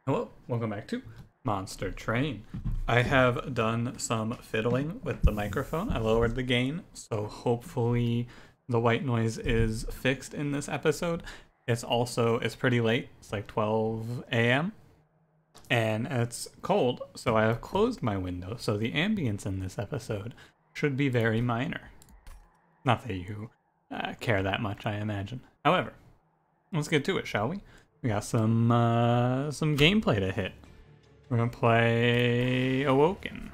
Hello, welcome back to Monster Train. I have done some fiddling with the microphone. I lowered the gain, so hopefully the white noise is fixed in this episode. It's pretty late. It's like 12 a.m. and it's cold, so I have closed my window, so the ambience in this episode should be very minor. Not that you care that much, I imagine. However, let's get to it, shall we? We got some gameplay to hit. We're gonna play Awoken.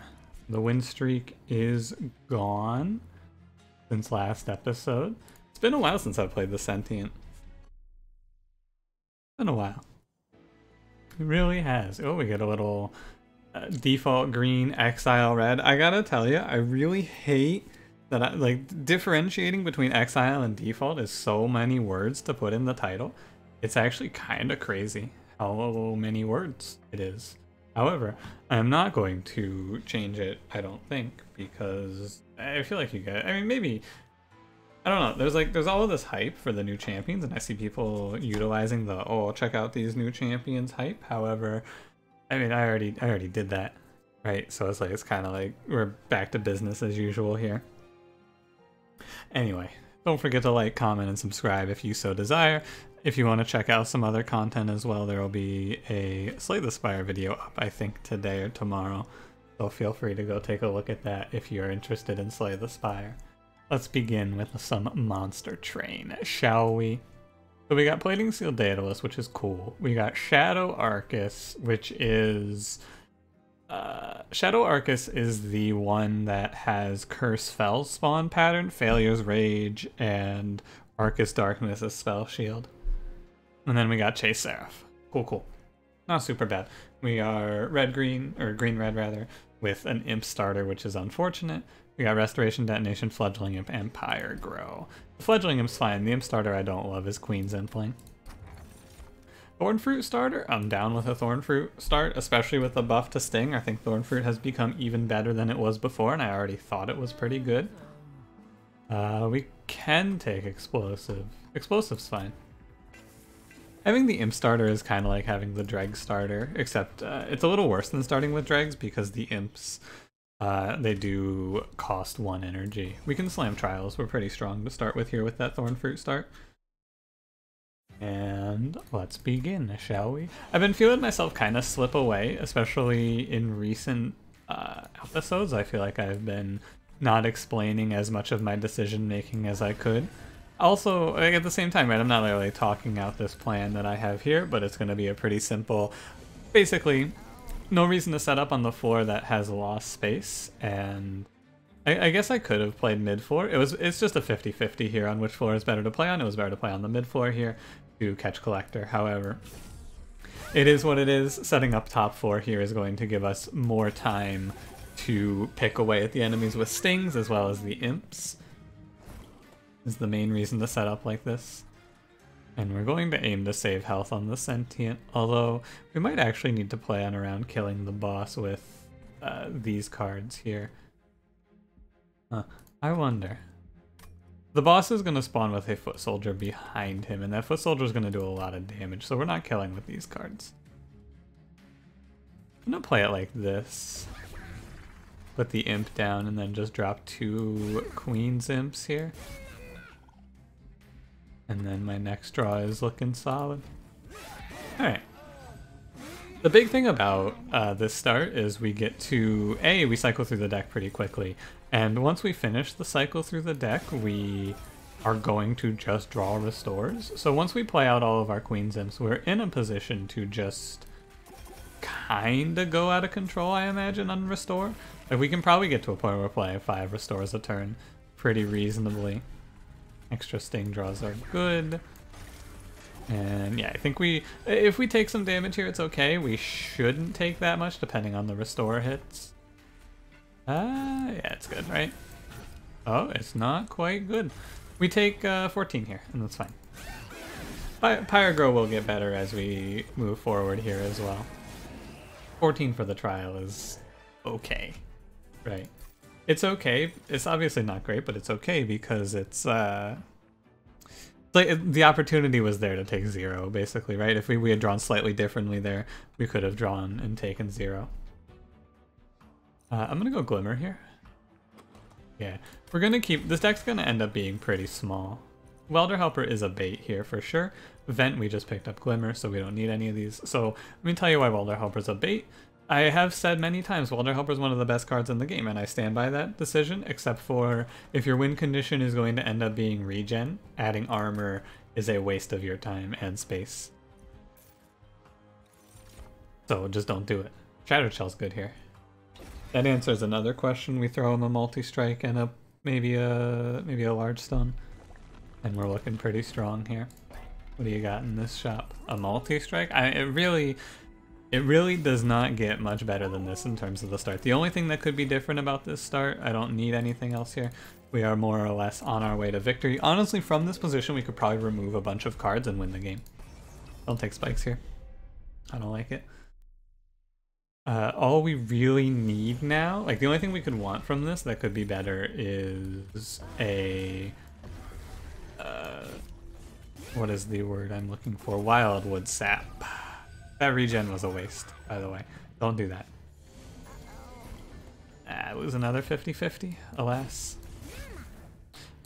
The win streak is gone since last episode. It's been a while since I've played the Sentient. Been a while. It really has. Oh, we get a little default green, exile red. I gotta tell you, I really hate that differentiating between exile and default is so many words to put in the title. It's actually kind of crazy how many words it is. However, I'm not going to change it, I don't think, because I feel like maybe, I don't know, there's all of this hype for the new champions, and I see people utilizing the, oh, check out these new champions hype. However, I already did that, right? So it's kind of like we're back to business as usual here. Anyway, don't forget to like, comment, and subscribe if you so desire. If you want to check out some other content as well, there will be a Slay the Spire video up, I think, today or tomorrow. So feel free to go take a look at that if you're interested in Slay the Spire. Let's begin with some Monster Train, shall we? So we got Plating Seal Daedalus, which is cool. We got Shadow Arcus, which is... Shadow Arcus is the one that has Curse Fel spawn pattern, Failure's Rage, and Arcus Darkness as spell shield. And then we got Chase Seraph. Cool. Not super bad. We are red-green, or green-red rather, with an Imp starter, which is unfortunate. We got Restoration, Detonation, Fledgling Imp, and Pyre Grow. The Fledgling Imp's fine. The Imp starter I don't love is Queen's Impling. Thornfruit starter? I'm down with a Thornfruit start, especially with the buff to Sting. I think Thornfruit has become even better than it was before, and I already thought it was pretty good. We can take Explosive. Explosive's fine. Having the Imp starter is kind of like having the Dreg starter, except it's a little worse than starting with Dregs because the Imps, they do cost 1 energy. We can slam Trials, we're pretty strong to start with here with that Thornfruit start. And let's begin, shall we? I've been feeling myself kind of slip away, especially in recent episodes. I feel like I've been not explaining as much of my decision making as I could. Also, like, at the same time, right, I'm not really talking out this plan that I have here, but it's going to be a pretty simple, basically, no reason to set up on the floor that has lost space, and I guess I could have played mid floor. It's just a 50-50 here on which floor is better to play on. It was better to play on the mid floor here to catch Collector. However, it is what it is. Setting up top floor here is going to give us more time to pick away at the enemies with stings as well as the imps. Is the main reason to set up like this. And we're going to aim to save health on the Sentient, although we might actually need to plan around killing the boss with these cards here. I wonder. The boss is going to spawn with a foot soldier behind him, and that foot soldier is going to do a lot of damage, so we're not killing with these cards. I'm going to play it like this. Put the imp down and then just drop 2 Queen's Imps here. And then my next draw is looking solid. Alright. The big thing about this start is we get to, we cycle through the deck pretty quickly. And once we finish the cycle through the deck, we are going to just draw restores. So once we play out all of our Queen's Imps, we're in a position to just kinda go out of control, I imagine, on restore. Like, we can probably get to a point where we're playing 5 restores a turn pretty reasonably. Extra sting draws are good. And yeah, I think if we take some damage here, it's okay. We shouldn't take that much depending on the restore hits. Yeah, it's good, right? Oh, it's not quite good. We take 14 here, and that's fine. Pyre Grow will get better as we move forward here as well. 14 for the trial is okay, right? It's okay. It's obviously not great, but it's okay because it's Like the opportunity was there to take 0, basically, right? If we had drawn slightly differently there, we could have drawn and taken 0. I'm gonna go Glimmer here. Yeah, we're gonna keep, this deck's gonna end up being pretty small. Welder Helper is a bait here for sure. Vent, we just picked up Glimmer, so we don't need any of these. So let me tell you why Welder Helper's a bait. I have said many times Welder Helper is one of the best cards in the game, and I stand by that decision, except for if your win condition is going to end up being regen, adding armor is a waste of your time and space. So just don't do it. Shattered Shell's good here. That answers another question. We throw him a multi-strike and a maybe a large stone. And we're looking pretty strong here. What do you got in this shop? A multi-strike? It really does not get much better than this in terms of the start. The only thing that could be different about this start, I don't need anything else here. We are more or less on our way to victory. Honestly, from this position, we could probably remove a bunch of cards and win the game. Don't take spikes here. I don't like it. All we really need now, like the only thing we could want from this that could be better is a... what is the word I'm looking for? Wildwood Sap. That regen was a waste, by the way. Don't do that. It was another 50-50, alas.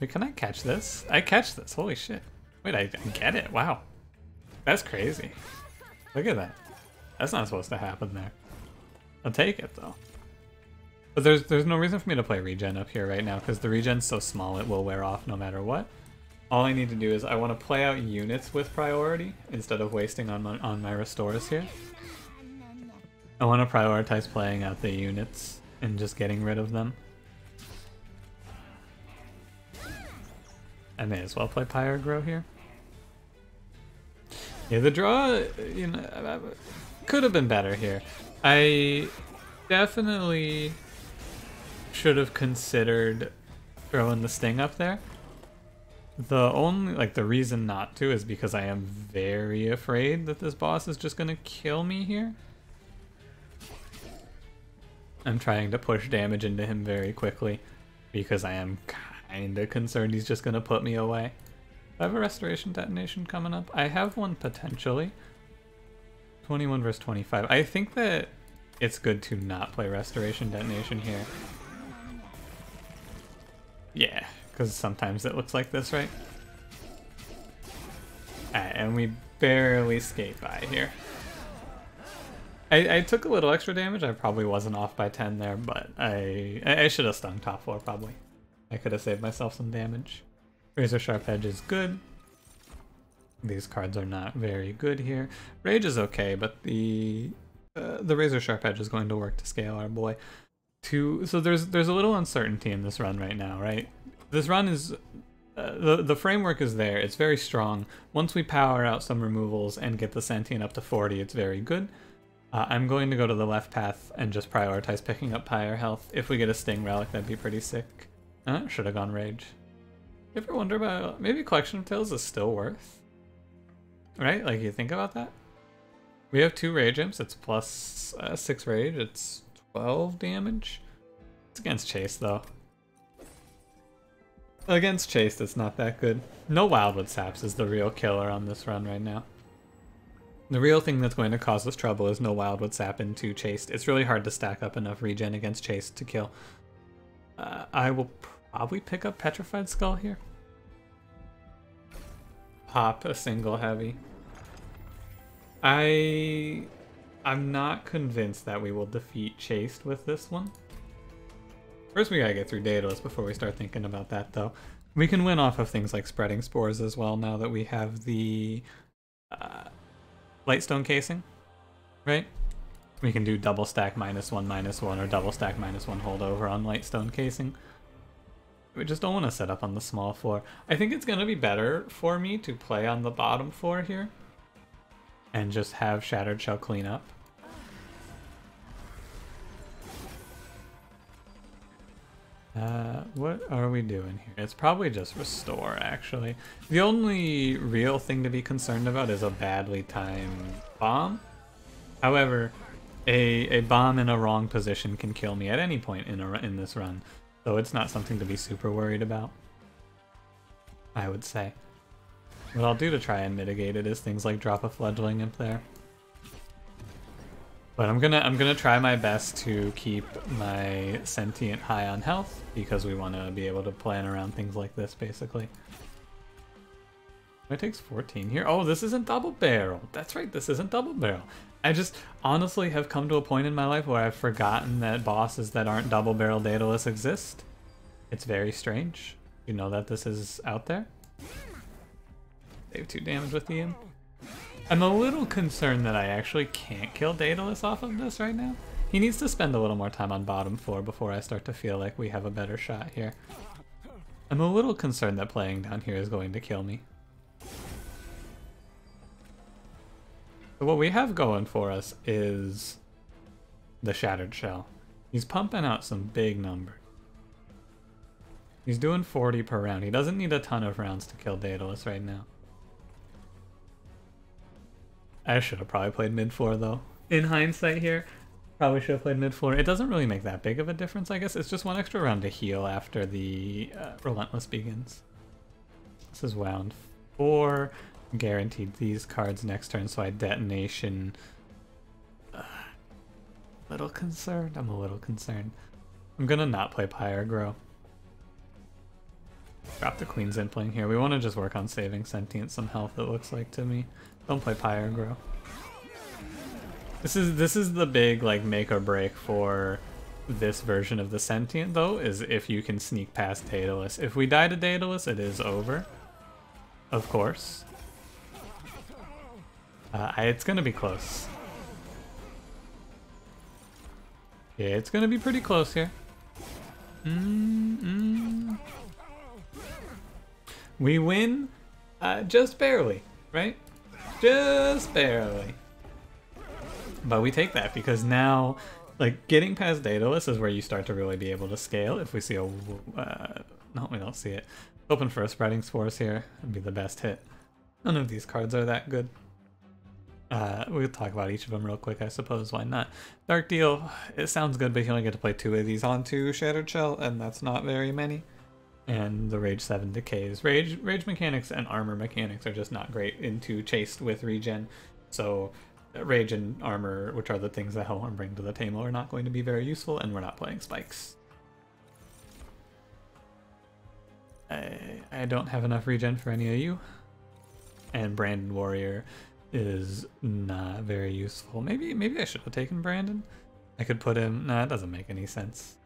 Wait, can I catch this? I catch this, holy shit. Wait, I get it, wow. That's crazy. Look at that. That's not supposed to happen there. I'll take it, though. But there's no reason for me to play regen up here right now, because the regen's so small it will wear off no matter what. All I need to do is I want to play out units with priority instead of wasting on my restores here. I want to prioritize playing out the units and just getting rid of them. I may as well play Pyrogrow here. Yeah, the draw, you know, could have been better here. I definitely should have considered throwing the Sting up there. The only, like, the reason not to is because I am very afraid that this boss is just gonna kill me here. I'm trying to push damage into him very quickly because I am kinda concerned he's just gonna put me away. I have a Restoration Detonation coming up. I have one potentially. 21 versus 25. I think that it's good to not play Restoration Detonation here. Yeah. Because sometimes it looks like this, right? Alright, and we barely skate by here. I took a little extra damage. I probably wasn't off by 10 there, but I should have stung top 4 probably. I could have saved myself some damage. Razor Sharp Edge is good. These cards are not very good here. Rage is okay, but the Razor Sharp Edge is going to work to scale our boy. So there's a little uncertainty in this run right now, right? This run is, the framework is there, it's very strong. Once we power out some removals and get the Sentient up to 40, it's very good. I'm going to go to the left path and just prioritize picking up Pyre Health. If we get a Sting Relic, that'd be pretty sick. Should have gone Rage. You ever wonder about, maybe Collection of Tales is still worth? Right, like you think about that? We have 2 Rage Imps, it's plus 6 Rage, it's 12 damage. It's against Chase though. Against Chase, it's not that good. No Wildwood Saps is the real killer on this run right now. The real thing that's going to cause us trouble is no Wildwood Sap into Chased. It's really hard to stack up enough regen against Chased to kill. I will probably pick up Petrified Skull here. Pop a single heavy. I'm not convinced that we will defeat Chased with this one. First we gotta get through Daedalus before we start thinking about that though. We can win off of things like Spreading Spores as well now that we have the Lightstone Casing, right? We can do double stack -1/-1 or double stack -1 holdover on Lightstone Casing. We just don't want to set up on the small floor. I think it's gonna be better for me to play on the bottom floor here and just have Shattered Shell clean up. What are we doing here? It's probably just restore, actually. The only real thing to be concerned about is a badly timed bomb. However, a bomb in a wrong position can kill me at any point in this run, so it's not something to be super worried about, I would say. What I'll do to try and mitigate it is things like drop a fledgling in there. But I'm gonna try my best to keep my sentient high on health because we want to be able to plan around things like this basically. It takes 14 here. Oh, this isn't double barrel. That's right, this isn't double barrel. I just honestly have come to a point in my life where I've forgotten that bosses that aren't double barrel Daedalus exist. It's very strange. You know that this is out there? Save 2 damage with the imp. I'm a little concerned that I actually can't kill Daedalus off of this right now. He needs to spend a little more time on bottom floor before I start to feel like we have a better shot here. I'm a little concerned that playing down here is going to kill me. So what we have going for us is the Shattered Shell. He's pumping out some big numbers. He's doing 40 per round. He doesn't need a ton of rounds to kill Daedalus right now. I should have probably played mid-floor though. In hindsight here, probably should have played mid-floor. It doesn't really make that big of a difference, I guess. It's just 1 extra round to heal after the Relentless begins. This is round 4. Guaranteed these cards next turn, so I detonation. Little concerned. I'm a little concerned. I'm gonna not play Pyre. Drop the Queen's Impling here. We want to just work on saving Sentient some health, it looks like to me. Don't play Pyre. This is the big like make or break for this version of the Sentient though, is if you can sneak past Daedalus. If we die to Daedalus, it is over. Of course. It's gonna be close. Yeah, it's gonna be pretty close here. We win just barely, right? Just barely. But we take that because now, like, getting past Daedalus is where you start to really be able to scale. If we see a... no, we don't see it. Open for a Spreading Spores here. It'd be the best hit. None of these cards are that good. We'll talk about each of them real quick, I suppose. Why not? Dark Deal, it sounds good, but you only get to play 2 of these onto Shattered Shell, and that's not very many. And the Rage 7 decays. Rage mechanics and armor mechanics are just not great into chased with regen. So Rage and armor, which are the things that Hellhorned bring to the table, are not going to be very useful, and we're not playing spikes. I don't have enough regen for any of you. And Brandon Warrior is not very useful. Maybe I should have taken Brandon. I could put him... Nah, it doesn't make any sense.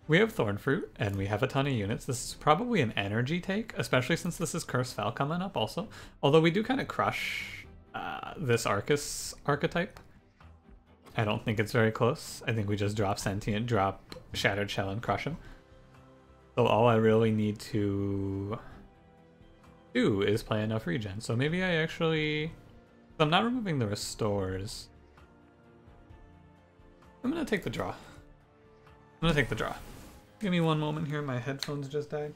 We have Thorn Fruit, and we have a ton of units. This is probably an energy take, especially since this is Curse Fel coming up also. Although we do kind of crush this Arcus archetype. I don't think it's very close. I think we just drop Sentient, drop Shattered Shell, and crush him. So all I really need to do is play enough regen. So maybe I actually... I'm not removing the restores. I'm gonna take the draw. Give me one moment here, my headphones just died.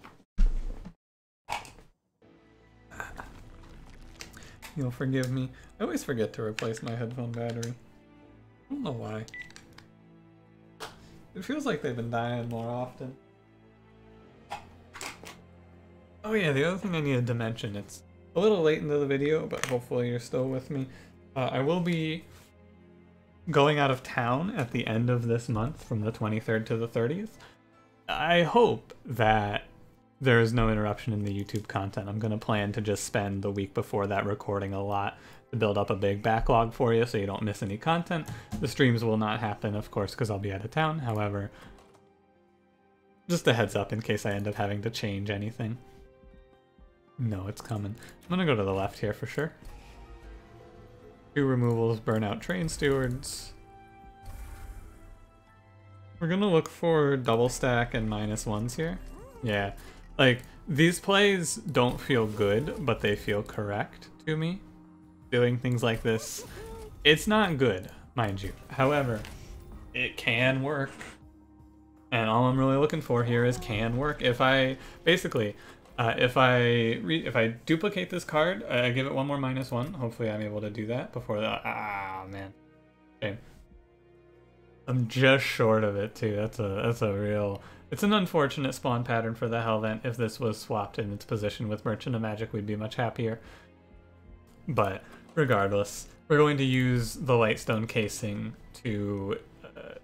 You'll forgive me. I always forget to replace my headphone battery. I don't know why. It feels like they've been dying more often. Oh yeah, the other thing I needed to mention, it's a little late into the video, but hopefully you're still with me. I will be going out of town at the end of this month from the 23rd to the 30th. I hope that there is no interruption in the YouTube content. I'm going to plan to just spend the week before that recording a lot to build up a big backlog for you so you don't miss any content. The streams will not happen, of course, because I'll be out of town. However, just a heads up in case I end up having to change anything. No, it's coming. I'm going to go to the left here for sure. 2 removals, burn out Train Stewards. We're going to look for double stack and -1s here. Yeah, like, these plays don't feel good, but they feel correct to me. Doing things like this, it's not good, mind you. However, it can work. And all I'm really looking for here is can work. If I, basically, if I duplicate this card, I give it one more -1. Hopefully I'm able to do that before the, man. Okay. I'm just short of it too. That's a real It's an unfortunate spawn pattern for the Hellvent. If this was swapped in its position with Merchant of Magic, we'd be much happier. But regardless, we're going to use the Lightstone casing to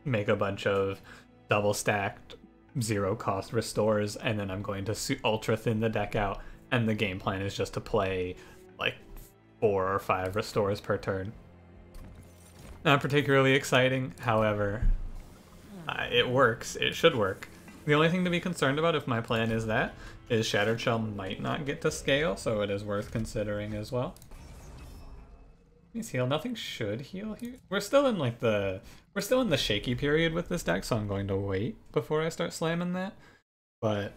make a bunch of double stacked zero cost restores, and then I'm going to ultra thin the deck out, and the game plan is just to play like 4 or 5 restores per turn. Not particularly exciting, however, it works. It should work. The only thing to be concerned about, if my plan is that, is Shattered Shell might not get to scale, so it is worth considering as well. Please heal. Nothing should heal here. We're still in like the shaky period with this deck, so I'm going to wait before I start slamming that. But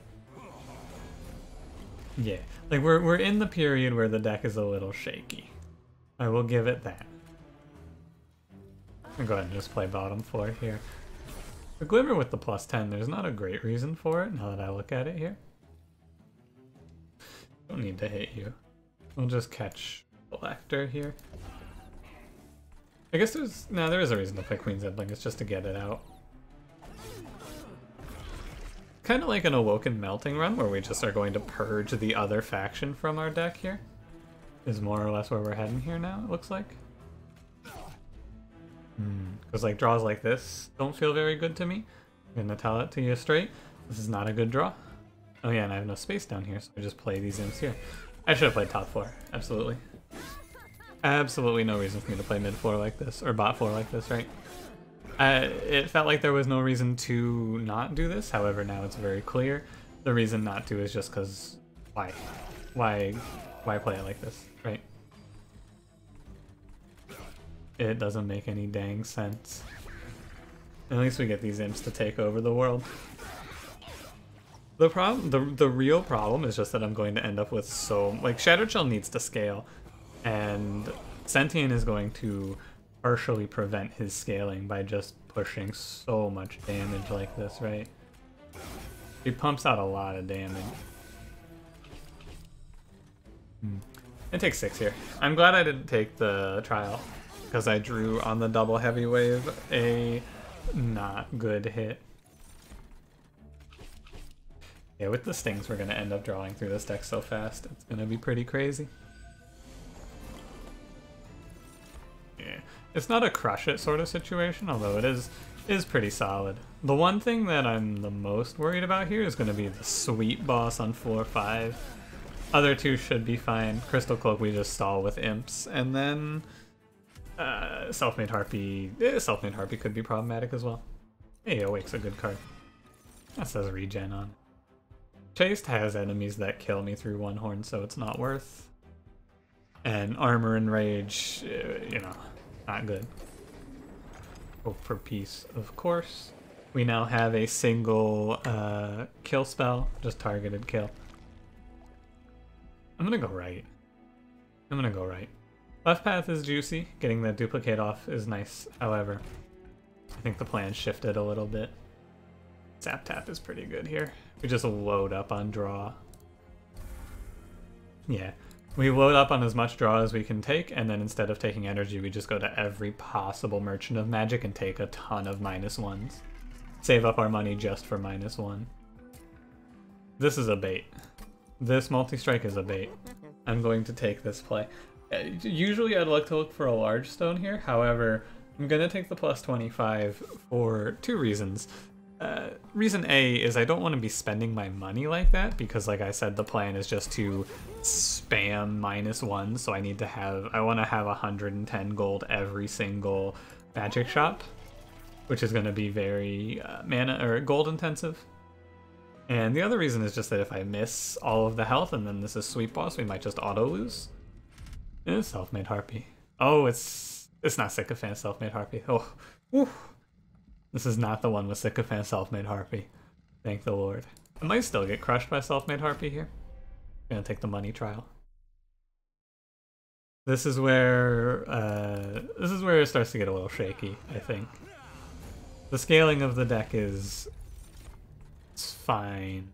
yeah, like we're in the period where the deck is a little shaky. I will give it that. I'll go ahead and just play bottom floor here. The Glimmer with the +10, there's not a great reason for it now that I look at it here. Don't need to hit you. We'll just catch Collector here. I guess there is a reason to play Queen's Edling, it's just to get it out. Kind of like an Awoken Melting Run, where we just are going to purge the other faction from our deck here. Is more or less where we're heading here now, it looks like. Because like draws like this don't feel very good to me. I'm gonna tell it to you straight. This is not a good draw. Oh yeah, and I have no space down here, so I just play these imps here. I should have played top 4, absolutely. Absolutely no reason for me to play mid floor like this, or bot floor like this, right? It felt like there was no reason to not do this, however now it's very clear. The reason not to is just because why? Why play it like this, right? It doesn't make any dang sense. At least we get these imps to take over the world. The real problem is just that I'm going to end up with like Shattered Shell needs to scale, and Sentient is going to partially prevent his scaling by just pushing so much damage like this, right? He pumps out a lot of damage. It takes 6 here. I'm glad I didn't take the trial, because I drew on the double heavy wave a not good hit. Yeah, with the stings we're going to end up drawing through this deck so fast. It's going to be pretty crazy. Yeah, it's not a crush it sort of situation, although it is pretty solid. The one thing that I'm the most worried about here is going to be the sweet boss on floor 5. Other two should be fine. Crystal Cloak we just stall with imps, and then Self-Made Harpy. Self-Made Harpy could be problematic as well. Hey, Awake's a good card. That says regen on. Chased has enemies that kill me through one horn, so it's not worth. And Armor and Rage, you know, not good. Hope for Peace, of course. We now have a single kill spell, just targeted kill. I'm gonna go right. I'm gonna go right. Left path is juicy. Getting the duplicate off is nice. However, I think the plan shifted a little bit. Zap tap is pretty good here. We just load up on draw. Yeah. We load up on as much draw as we can take, and then instead of taking energy, we just go to every possible Merchant of Magic and take a ton of -1s. Save up our money just for -1. This is a bait. This multi-strike is a bait. I'm going to take this play. Usually I'd like to look for a large stone here, however, I'm going to take the +25 for 2 reasons. Reason A is I don't want to be spending my money like that, because like I said, the plan is just to spam -1, so I want to have 110 gold every single magic shop, which is going to be very mana or gold intensive. And the other reason is just that if I miss all of the health and then this is Sweet Boss, we might just auto lose. It's Self-Made Harpy. Oh, it's not Sycophant Self-Made Harpy. Oh, whew. This is not the one with Sycophant Self-Made Harpy. Thank the Lord. I might still get crushed by Self-Made Harpy here. I'm gonna take the money trial. This is where it starts to get a little shaky, I think. The scaling of the deck it's fine.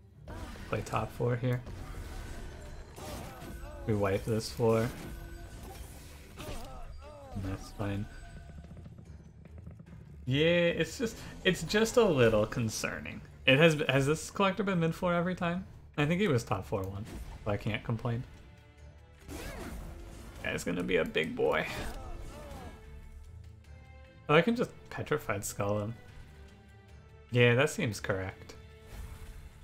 Play top 4 here. We wipe this floor. And that's fine. Yeah, it's just a little concerning. It has this collector been mid 4 every time? I think he was top 4 one, so I can't complain. Guy's gonna be a big boy. Oh, I can just Petrified Skull him. Yeah, that seems correct.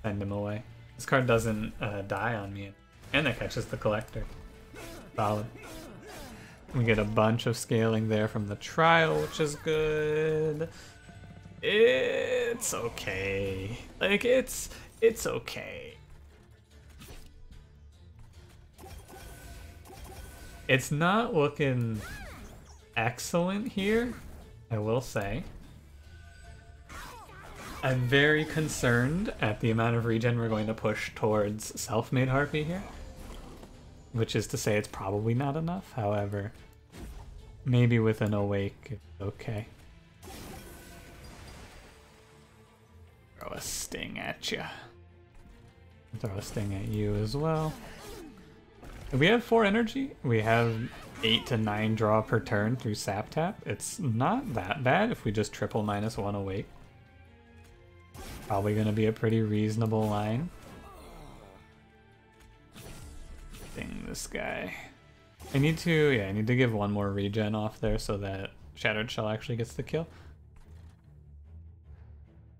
Send him away. This card doesn't die on me, and it catches the collector. Solid. We get a bunch of scaling there from the trial, which is good. It's okay. Like, it's okay. It's not looking excellent here, I will say. I'm very concerned at the amount of regen we're going to push towards Self-Made Harpy here. Which is to say it's probably not enough, however, maybe with an Awake, it's okay. Throw a sting at you. Throw a sting at you as well. We have 4 energy. We have 8 to 9 draw per turn through Sap Tap. It's not that bad if we just triple -1 Awake. Probably going to be a pretty reasonable line. Sting this guy. I need to give 1 more regen off there so that Shattered Shell actually gets the kill.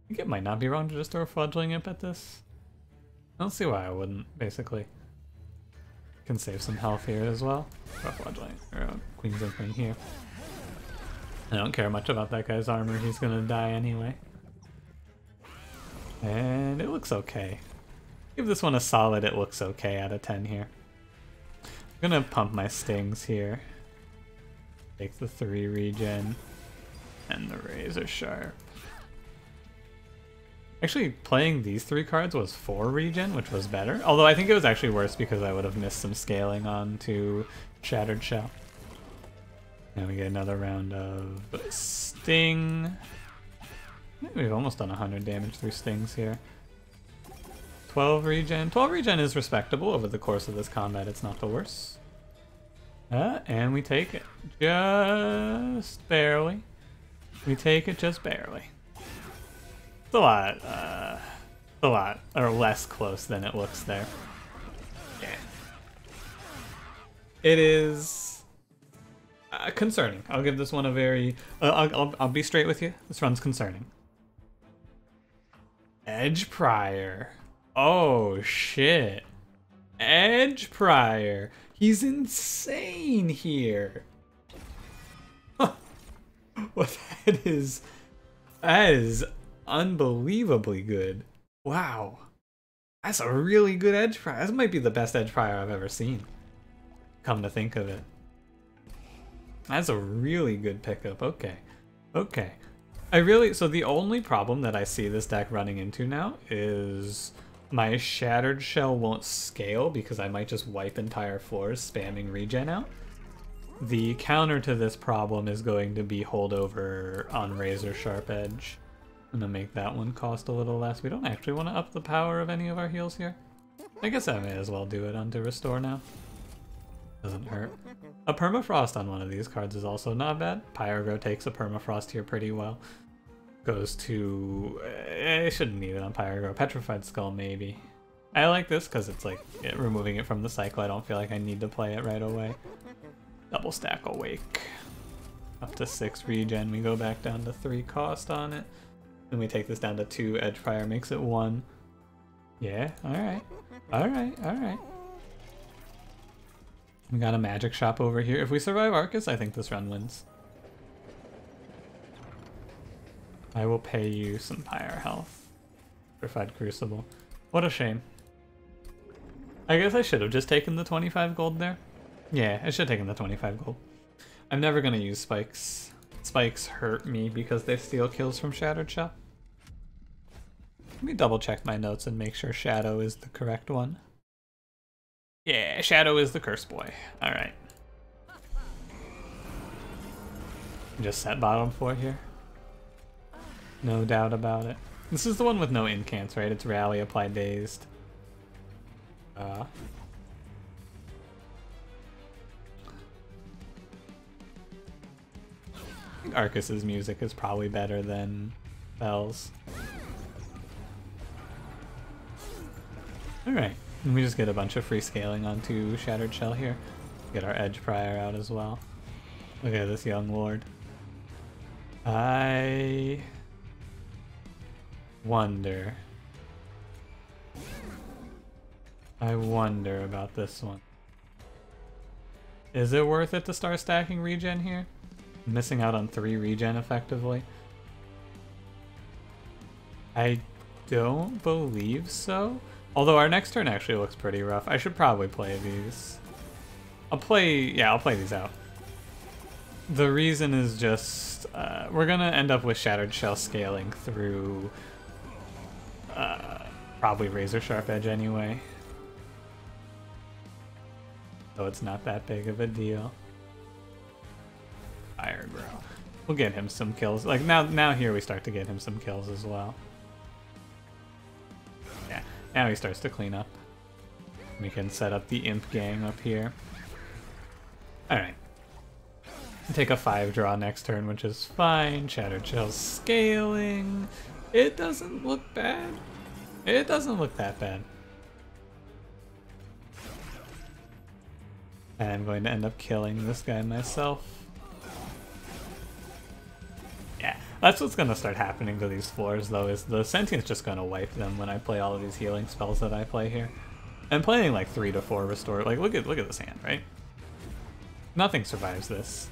I think it might not be wrong to just throw a Fledgling Imp at this. I don't see why I wouldn't, basically. Can save some health here as well. Throw a Fledgling, or a Queen's Imp in here. I don't care much about that guy's armor, he's gonna die anyway. And it looks okay. Give this one a solid it looks okay out of 10 here. I'm gonna pump my stings here. Take the 3 regen and the Razor Sharp. Actually, playing these 3 cards was 4 regen, which was better. Although I think it was actually worse because I would have missed some scaling onto Shattered Shell. Now we get another round of Sting. I think we've almost done 100 damage through stings here. 12 regen. 12 regen is respectable over the course of this combat. It's not the worst. And we take it. Just barely. We take it just barely. It's a lot, or less close than it looks there. Yeah. It is concerning. I'll give this one a very... I'll be straight with you. This run's concerning. Edge Prior. Oh, shit. Edge Prior. He's insane here. Well, that is unbelievably good. Wow. That's a really good Edge Prior. That might be the best Edge Prior I've ever seen. Come to think of it. That's a really good pickup. Okay. Okay. So the only problem that I see this deck running into now is my Shattered Shell won't scale because I might just wipe entire floors spamming regen out. The counter to this problem is going to be holdover on Razor Sharp Edge. I'm gonna make that one cost a little less. We don't actually want to up the power of any of our heals here. I guess I may as well do it onto Restore now. Doesn't hurt. A Permafrost on one of these cards is also not bad. Pyro takes a Permafrost here pretty well. Goes to... I shouldn't need it on Pyro. Petrified Skull, maybe. I like this because it's like removing it from the cycle. I don't feel like I need to play it right away. Double stack Awake. Up to 6 regen. We go back down to 3 cost on it. Then we take this down to 2. Edge Prior makes it 1. Yeah, alright. Alright, alright. We got a magic shop over here. If we survive Arcus, I think this run wins. I will pay you some Pyre health. Purified Crucible. What a shame. I guess I should have just taken the 25 gold there. Yeah, I should have taken the 25 gold. I'm never going to use spikes. Spikes hurt me because they steal kills from Shattered Shell. Let me double check my notes and make sure Shadow is the correct one. Yeah, Shadow is the curse boy. Alright. Just set bottom 4 here. No doubt about it. This is the one with no incants, right? It's Rally, Apply Dazed. I think Arcus's music is probably better than Bell's. Alright, and we just get a bunch of free scaling onto Shattered Shell here. Get our Edge Prior out as well. Look at this young lord. I wonder about this one. Is it worth it to start stacking regen here? Missing out on 3 regen effectively? I don't believe so. Although our next turn actually looks pretty rough. I should probably play these. I'll play these out. The reason is just, we're gonna end up with Shattered Shell scaling through probably Razor Sharp Edge anyway. So it's not that big of a deal. Fire Grow. We'll get him some kills. Like now here we start to get him some kills as well. Yeah, now he starts to clean up. We can set up the Imp Gang up here. Alright. Take a 5 draw next turn, which is fine. Shattered Shell scaling. It doesn't look bad. It doesn't look that bad. And I'm going to end up killing this guy myself. Yeah, that's what's going to start happening to these floors, though, is the Sentient's just going to wipe them when I play all of these healing spells that I play here. I'm playing like 3 to 4 restore. Like, look at this hand, right? Nothing survives this.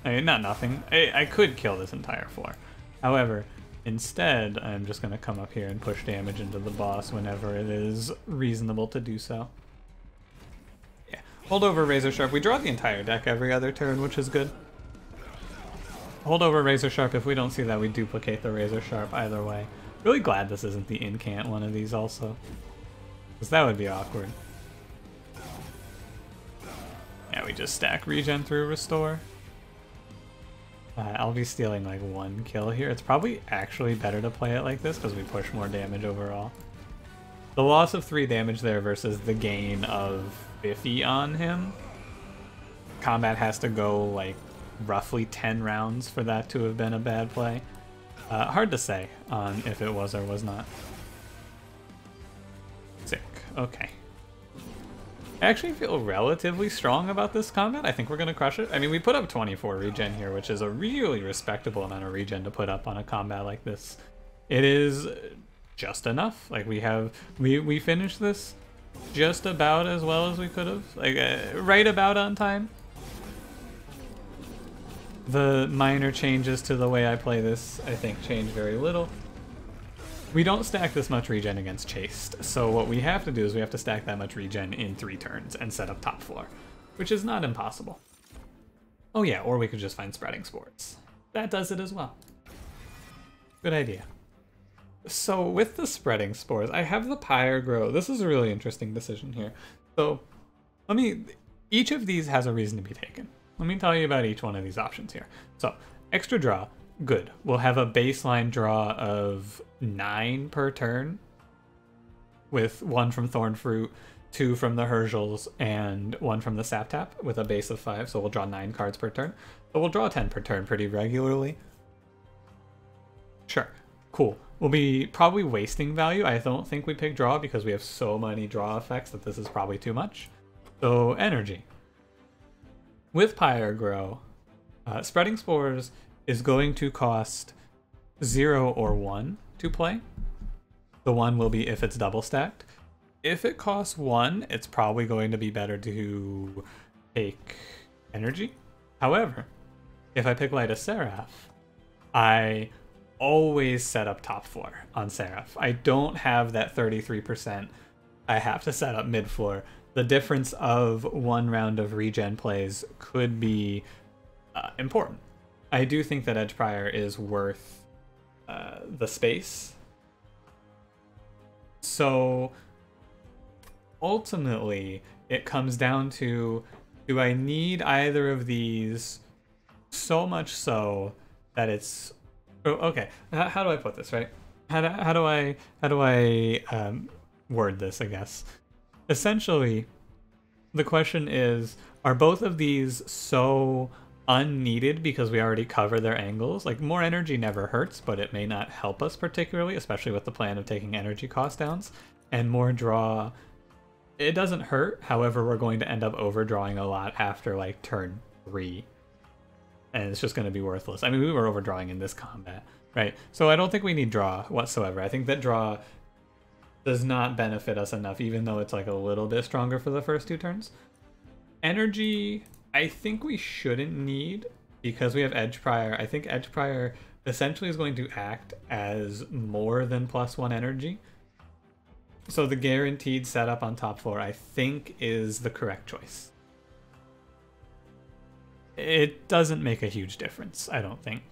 I mean, not nothing. I could kill this entire floor. However, instead, I'm just going to come up here and push damage into the boss whenever it is reasonable to do so. Yeah. Hold over Razor Sharp. We draw the entire deck every other turn, which is good. Hold over Razor Sharp. If we don't see that, we duplicate the Razor Sharp either way. Really glad this isn't the incant one of these also, because that would be awkward. Yeah, we just stack regen through restore. I'll be stealing like 1 kill here. It's probably actually better to play it like this because we push more damage overall. The loss of 3 damage there versus the gain of 50 on him. Combat has to go like roughly 10 rounds for that to have been a bad play. Hard to say on if it was or was not. Sick. Okay. I actually feel relatively strong about this combat. I think we're going to crush it. I mean, we put up 24 regen here, which is a really respectable amount of regen to put up on a combat like this. It is just enough. Like, we finished this just about as well as we could have. Like, right about on time. The minor changes to the way I play this, I think, change very little. We don't stack this much regen against Chased, so what we have to do is we have to stack that much regen in 3 turns and set up top floor, which is not impossible. Oh yeah, or we could just find Spreading Spores. That does it as well. Good idea. So with the Spreading Spores, I have the Pyre Grow. This is a really interesting decision here. So each of these has a reason to be taken. Let me tell you about each one of these options here. So, extra draw. Good. We'll have a baseline draw of 9 per turn, with 1 from Thornfruit, 2 from the Herschels, and 1 from the Sap Tap, with a base of 5, so we'll draw 9 cards per turn. But we'll draw 10 per turn pretty regularly. Sure. Cool. We'll be probably wasting value. I don't think we pick draw because we have so many draw effects that this is probably too much. So, energy. With Pyre Grow, Spreading Spores is going to cost 0 or 1 to play. The 1 will be if it's double stacked. If it costs 1, it's probably going to be better to take energy. However, if I pick Light of Seraph, I always set up top floor on Seraph. I don't have that 33% I have to set up mid floor. The difference of 1 round of regen plays could be important. I do think that Edge Prior is worth the space. So ultimately, it comes down to, do I need either of these so much so that it's... Oh, okay, how do I put this, right? How do I word this, I guess? Essentially, the question is, are both of these so unneeded because we already cover their angles? Like, more energy never hurts, but it may not help us particularly, especially with the plan of taking energy cost downs. and more draw, it doesn't hurt. However, we're going to end up overdrawing a lot after like turn 3. And it's just going to be worthless. I mean, we were overdrawing in this combat, right? So I don't think we need draw whatsoever. I think that draw does not benefit us enough, even though it's like a little bit stronger for the first 2 turns. Energy, I think we shouldn't need, because we have Edge Prior. I think Edge Prior essentially is going to act as more than +1 energy. So the guaranteed setup on top 4, I think, is the correct choice. It doesn't make a huge difference, I don't think.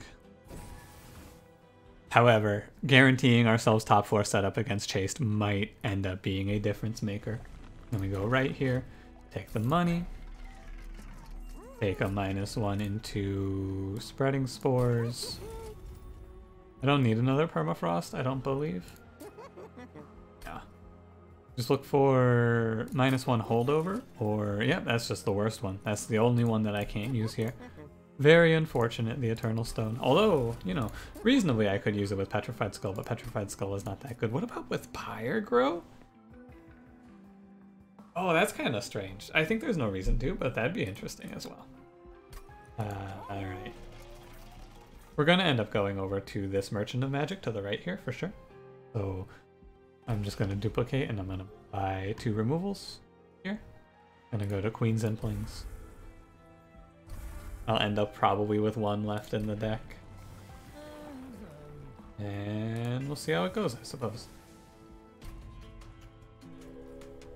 However, guaranteeing ourselves top 4 setup against Chased might end up being a difference maker. Then we go right here, take the money, take a -1 into Spreading Spores. I don't need another Permafrost, I don't believe. Yeah. Just look for -1 holdover, or yeah, that's just the worst one. That's the only one that I can't use here. Very unfortunate, the Eternal Stone. Although, you know, reasonably I could use it with Petrified Skull, but Petrified Skull is not that good. What about with Pyre Grow? Oh, that's kind of strange. I think there's no reason to, but that'd be interesting as well. Alright. We're going to end up going over to this Merchant of Magic to the right here, for sure. So I'm just going to duplicate, and I'm going to buy 2 removals here. I'm going to go to Queens and Plings. I'll end up probably with 1 left in the deck. And we'll see how it goes, I suppose.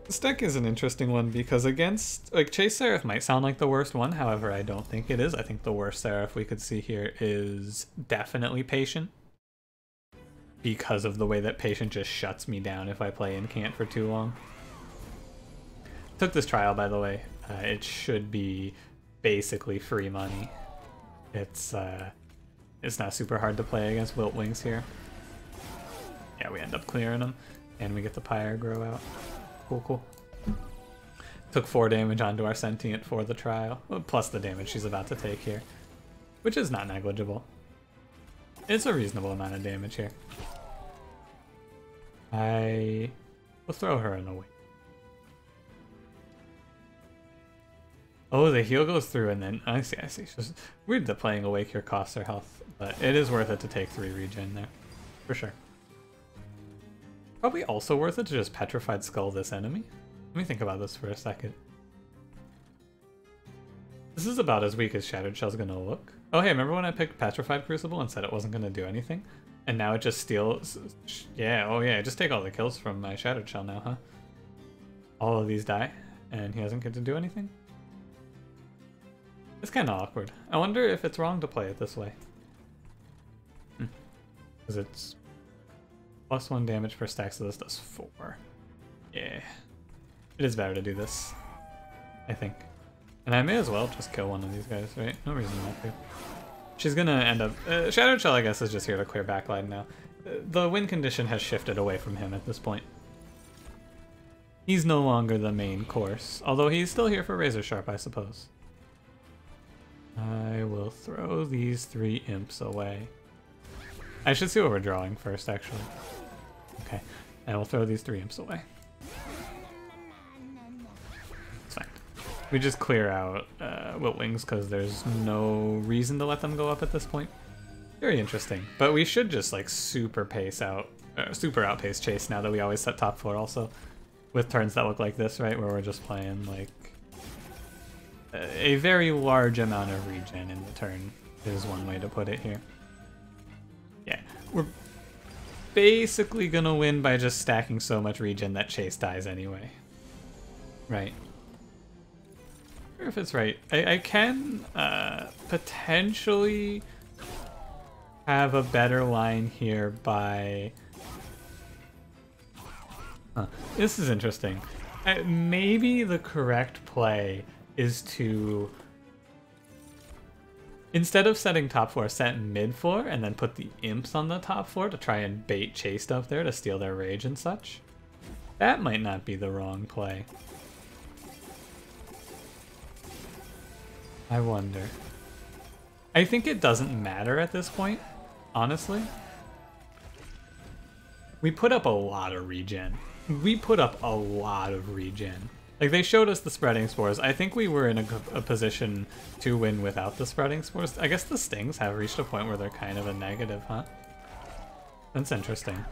This deck is an interesting one because against, like, Chase Seraph might sound like the worst one, however I don't think it is. I think the worst Seraph we could see here is definitely Patient, because of the way that Patient just shuts me down if I play Incant for too long. Took this trial, by the way. It should be basically free money. It's not super hard to play against Wilt Wings here. Yeah, we end up clearing them, and we get the Pyre Grow out. Cool, cool. Took 4 damage onto our Sentient for the trial, plus the damage she's about to take here, which is not negligible. It's a reasonable amount of damage here. I will throw her in the way. Oh, the heal goes through, and then I see. It's just weird that playing Awake here costs her health, but it is worth it to take 3 regen there, for sure. Probably also worth it to just Petrified Skull this enemy. Let me think about this for a second. This is about as weak as Shattered Shell's gonna look. Oh hey, remember when I picked Petrified Crucible and said it wasn't gonna do anything? And now it just steals... Yeah, oh yeah, just take all the kills from my Shattered Shell now, huh? All of these die, and he doesn't get to do anything? It's kind of awkward. I wonder if it's wrong to play it this way. Because it's +1 damage per stack, so this does 4. Yeah. It is better to do this, I think. And I may as well just kill one of these guys, right? No reason not to. She's gonna end up... Shattered Shell, I guess, is just here to clear backline now. The win condition has shifted away from him at this point. He's no longer the main course, although he's still here for Razor Sharp, I suppose. I will throw these 3 imps away. I should see what we're drawing first, actually. Okay, and we'll throw these 3 imps away. It's fine. We just clear out Wilt Wings because there's no reason to let them go up at this point. Very interesting, but we should just like super outpace Chase now that we always set top 4 also, with turns that look like this, right, where we're just playing like a very large amount of regen in the turn is one way to put it here. Yeah, we're basically gonna win by just stacking so much regen that Chase dies anyway. Right. I wonder if it's right. I can potentially have a better line here by... This is interesting. Maybe the correct play is to, instead of setting top 4, set mid 4 and then put the imps on the top 4 to try and bait Chased up there to steal their rage and such. That might not be the wrong play. I wonder. I think it doesn't matter at this point, honestly. We put up a lot of regen. we put up a lot of regen. Like, they showed us the spreading spores. I think we were in a position to win without the spreading spores. I guess the stings have reached a point where they're kind of a negative, huh? That's interesting.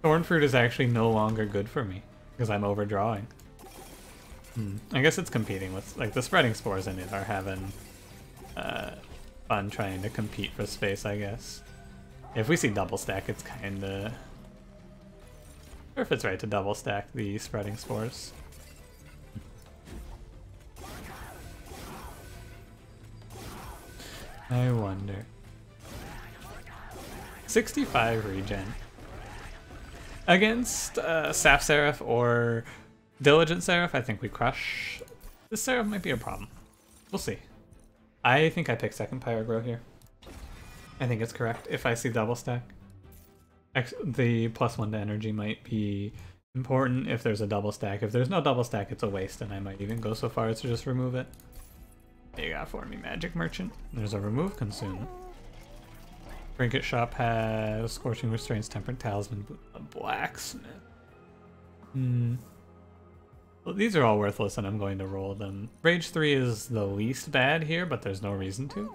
Thorn fruit is actually no longer good for me because I'm overdrawing. I guess it's competing with, like, the spreading spores in it are having fun trying to compete for space, I guess. If we see double stack, it's kinda... Or if it's right to double stack the spreading spores. I wonder. 65 regen. Against Sap Seraph or Diligent Seraph, I think we crush. This Seraph might be a problem. We'll see. I think I pick second Pyrogrow here. I think it's correct if I see double stack. The +1 to energy might be important if there's a double stack. If there's no double stack, it's a waste, and I might even go so far as to just remove it. What you got for me, Magic Merchant? There's a remove consume. Trinket Shop has Scorching Restraints, Temperate Talisman, Blacksmith. Well, these are all worthless, and I'm going to roll them. Rage 3 is the least bad here, but there's no reason to.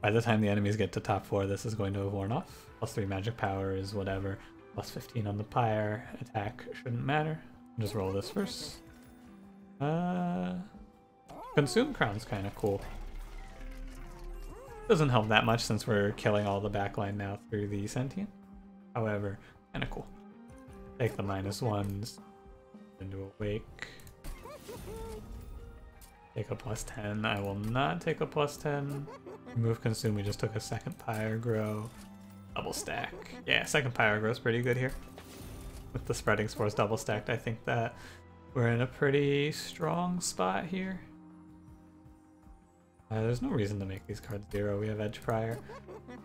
By the time the enemies get to top 4, this is going to have worn off. +3 magic power is whatever. +15 on the pyre. Attack shouldn't matter. Just roll this first. Consume Crown's kind of cool. Doesn't help that much since we're killing all the backline now through the Sentient. However, kind of cool. Take the -1s into Awake. Take a +10. I will not take a +10. Remove Consume. We just took a second Pyrogrow. Double stack. Yeah, second Pyrogrow is pretty good here. With the spreading spores double stacked, I think that we're in a pretty strong spot here. There's no reason to make these cards 0. We have Edge Prior.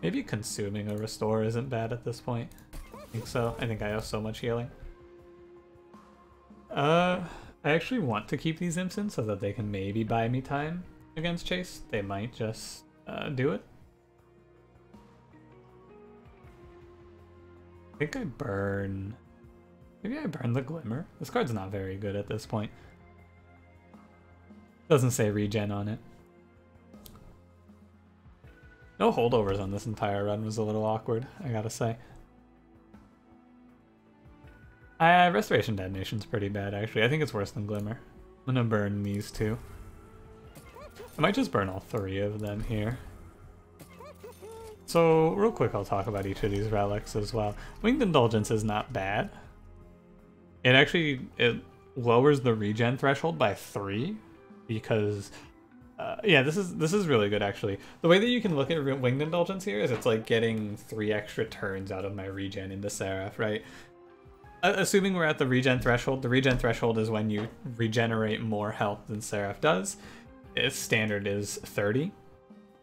Maybe consuming a Restore isn't bad at this point. I think so. I think I have so much healing. I actually want to keep these imps in so that they can maybe buy me time against Chase. They might just do it. I think I burn... Maybe I burn the Glimmer. This card's not very good at this point. Doesn't say regen on it. No holdovers on this entire run was a little awkward, I gotta say. Restoration Detonation's pretty bad, actually. I think it's worse than Glimmer. I'm gonna burn these two. I might just burn all 3 of them here. So, real quick, I'll talk about each of these relics as well. Winged Indulgence is not bad. It lowers the regen threshold by 3 because, yeah, this is really good actually. The way that you can look at Winged Indulgence here is it's like getting 3 extra turns out of my regen into Seraph, right? Assuming we're at the regen threshold is when you regenerate more health than Seraph does. Its standard is 30.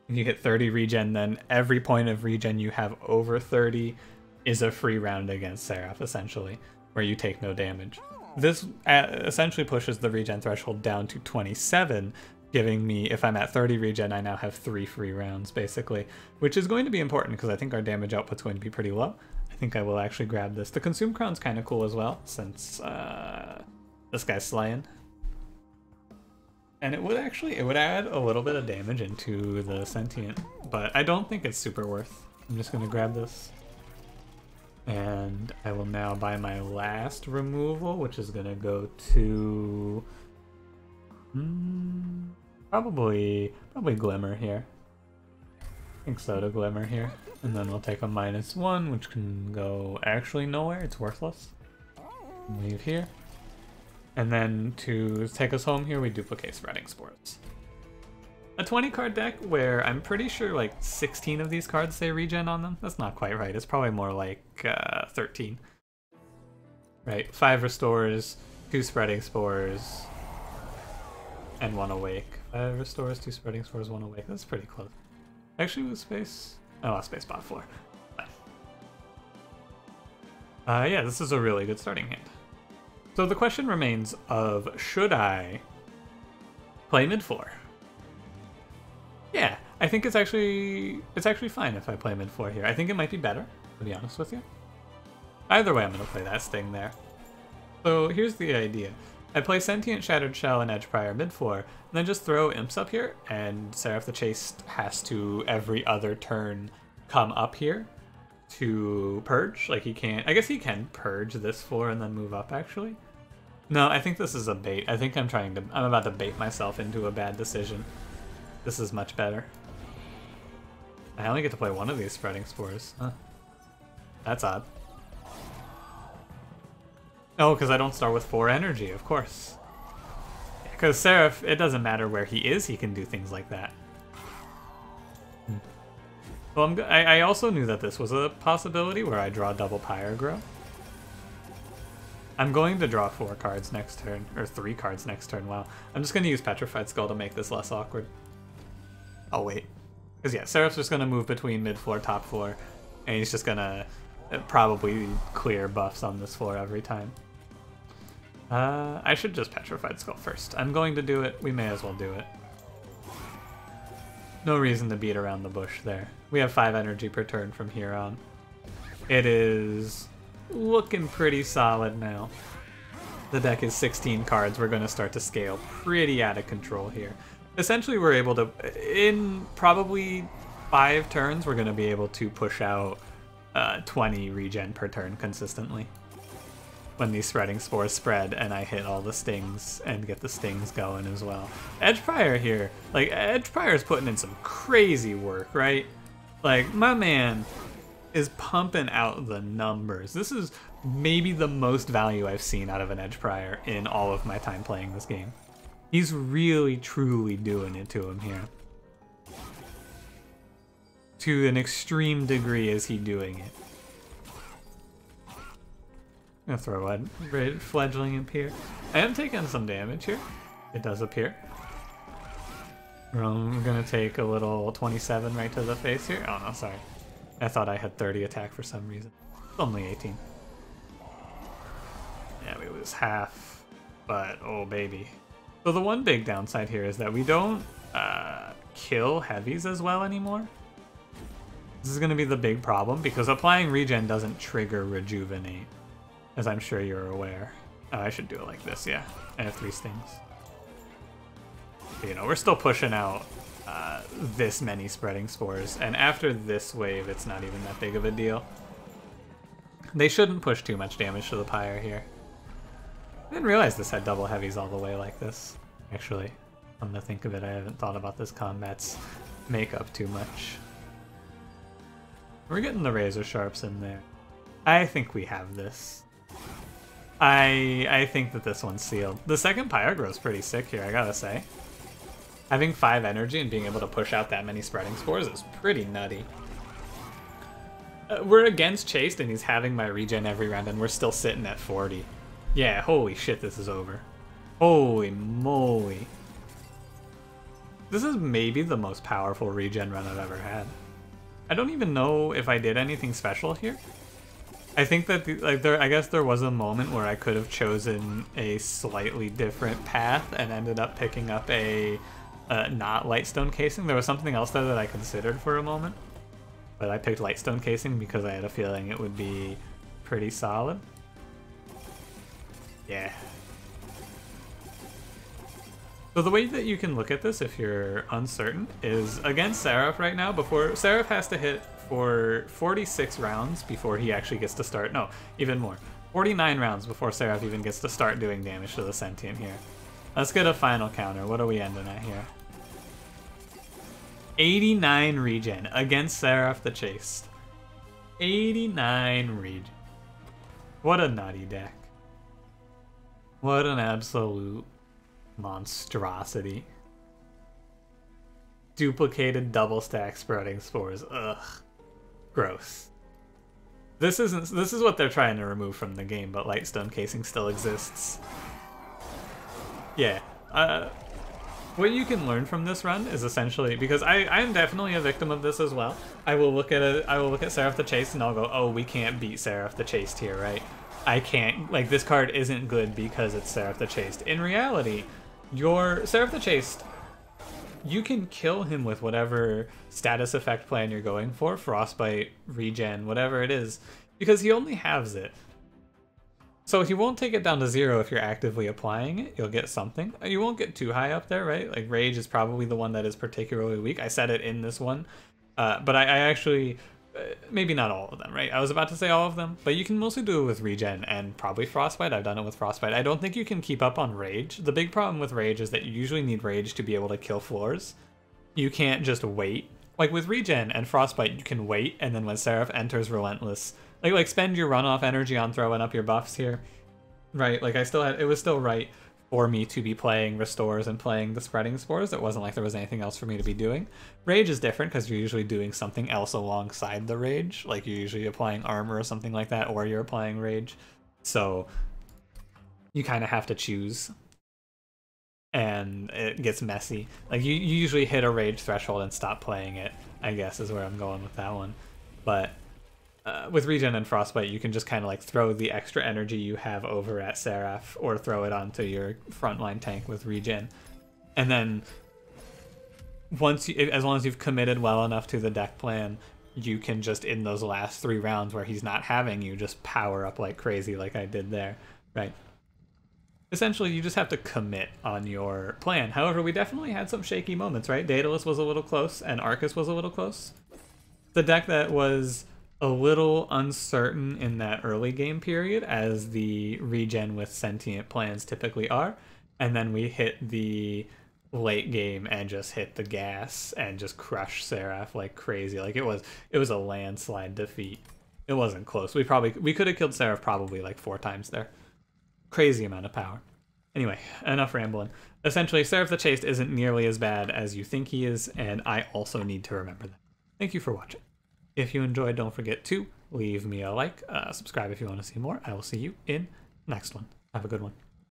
If you hit 30 regen, then every point of regen you have over 30 is a free round against Seraph, essentially, where you take no damage. This essentially pushes the regen threshold down to 27, giving me, if I'm at 30 regen, I now have 3 free rounds, basically, which is going to be important because I think our damage output's going to be pretty low. I think I will actually grab this. The Consume Crown's kind of cool as well, since this guy's slaying. And it would add a little bit of damage into the Sentient, but I don't think it's super worth. I'm just gonna grab this. And I will now buy my last removal, which is gonna go to... probably Glimmer here. I think so, to Glimmer here. And then we'll take a -1, which can go actually nowhere, it's worthless. Leave here. And then to take us home here, we duplicate Spreading Spores. A 20 card deck where I'm pretty sure like 16 of these cards say regen on them. That's not quite right. It's probably more like 13. Right, 5 Restores, 2 Spreading Spores, and 1 Awake. 5 Restores, 2 Spreading Spores, 1 Awake. That's pretty close. Actually, with space. Oh, space bot 4. Yeah, this is a really good starting hand. So the question remains of, should I play mid 4? Yeah, I think it's actually fine if I play mid 4 here. I think it might be better, to be honest with you. Either way, I'm going to play that Sting there. So here's the idea. I play Sentient Shattered Shell and Edgeprior mid-floor, and then just throw Imps up here, and Seraph the Chaste has to, every other turn, come up here to purge. Like, he can't... I guess he can purge this floor and then move up, actually. No, I think this is a bait. I think I'm about to bait myself into a bad decision. This is much better. I only get to play one of these Spreading Spores. Huh. That's odd. Oh, because I don't start with 4 energy, of course. Because Seraph, it doesn't matter where he is, he can do things like that. Well, I also knew that this was a possibility where I draw double Pyrogrow. I'm going to draw 4 cards next turn, or 3 cards next turn, wow. I'm just going to use Petrified Skull to make this less awkward. Oh, wait. Because yeah, Seraph's just going to move between mid-floor, top floor, and he's just going to probably clear buffs on this floor every time. I should just Petrified Skull first. I'm going to do it. We may as well do it. No reason to beat around the bush there. We have 5 energy per turn from here on. It is looking pretty solid now. The deck is 16 cards. We're going to start to scale pretty out of control here. Essentially, we're able to, in probably 5 turns, we're going to be able to push out 20 regen per turn consistently. When these Spreading Spores spread and I hit all the stings and get the stings going as well. Edgeprior here, like, Edgeprior is putting in some crazy work, right? Like, my man is pumping out the numbers. This is maybe the most value I've seen out of an Edgeprior in all of my time playing this game. He's really, truly doing it to him here. To an extreme degree is he doing it. I'm gonna throw a Red Fledgling Imp here. I am taking some damage here. It does appear. I'm gonna take a little 27 right to the face here. Oh no, sorry. I thought I had 30 attack for some reason. It's only 18. Yeah, we lose half, but oh baby. So the one big downside here is that we don't kill heavies as well anymore. This is gonna be the big problem because applying regen doesn't trigger rejuvenate. As I'm sure you're aware. Oh, I should do it like this, yeah. I have 3 stings. But, you know, we're still pushing out this many Spreading Spores, and after this wave, it's not even that big of a deal. They shouldn't push too much damage to the Pyre here. I didn't realize this had double heavies all the way like this. Actually, come to think of it, I haven't thought about this combat's makeup too much. We're getting the Razor Sharps in there. I think we have this. I think that this one's sealed. The second Pyrogrow is pretty sick here, I gotta say. Having 5 energy and being able to push out that many Spreading Spores is pretty nutty. We're against Chased and he's having my regen every round and we're still sitting at 40. Yeah, holy shit, this is over. Holy moly. This is maybe the most powerful regen run I've ever had. I don't even know if I did anything special here. I think that I guess there was a moment where I could have chosen a slightly different path and ended up picking up a not Lightstone Casing. There was something else there that I considered for a moment, but I picked Lightstone Casing because I had a feeling it would be pretty solid. Yeah. So the way that you can look at this if you're uncertain is against Seraph right now. Before Seraph has to hit for 46 rounds before he actually gets to start. No, even more. 49 rounds before Seraph even gets to start doing damage to the Sentient here. Let's get a final counter. What are we ending at here? 89 regen against Seraph the Chaste. 89 regen. What a nutty deck. What an absolute monstrosity. Duplicated double stack Spreading Spores. Ugh. Gross. This is what they're trying to remove from the game, but Lightstone Casing still exists. Yeah. What you can learn from this run is essentially, because I'm definitely a victim of this as well. I will look at Seraph the Chaste and I'll go, oh, we can't beat Seraph the Chaste here, right? I can't, like, this card isn't good because it's Seraph the Chaste. In reality, your Seraph the Chaste, you can kill him with whatever status effect plan you're going for, Frostbite, Regen, whatever it is. because he only halves it. So he won't take it down to 0 if you're actively applying it. You'll get something. You won't get too high up there, right? Like Rage is probably the one that is particularly weak. I said it in this one, but I actually, maybe not all of them, right? I was about to say all of them, but you can mostly do it with Regen and probably Frostbite. I've done it with Frostbite. I don't think you can keep up on Rage. The big problem with Rage is that you usually need Rage to be able to kill floors. You can't just wait. Like with Regen and Frostbite, you can wait, and then when Seraph enters Relentless, like spend your runoff energy on throwing up your buffs here, right? Like it was still right for me to be playing Restores and playing the Spreading Spores. It wasn't like there was anything else for me to be doing. Rage is different because you're usually doing something else alongside the Rage. Like you're usually applying armor or something like that, or you're applying Rage. So you kind of have to choose. And it gets messy. Like you usually hit a Rage threshold and stop playing it, I guess is where I'm going with that one. But with Regen and Frostbite, you can just kind of like throw the extra energy you have over at Seraph or throw it onto your frontline tank with Regen. And then as long as you've committed well enough to the deck plan, you can just, in those last 3 rounds where he's not having you, just power up like crazy like I did there, right? Essentially, you just have to commit on your plan. However, we definitely had some shaky moments, right? Daedalus was a little close, and Arcus was a little close. The deck that was a little uncertain in that early game period, as the regen with sentient plans typically are, and then we hit the late game and just hit the gas and just crush Seraph like crazy. Like it was a landslide defeat. It wasn't close. We could have killed Seraph probably like 4 times there. Crazy amount of power. Anyway, enough rambling. Essentially, Seraph the Chaste isn't nearly as bad as you think he is, and I also need to remember that. Thank you for watching. If you enjoyed, don't forget to leave me a like, subscribe if you want to see more. I will see you in next one. Have a good one.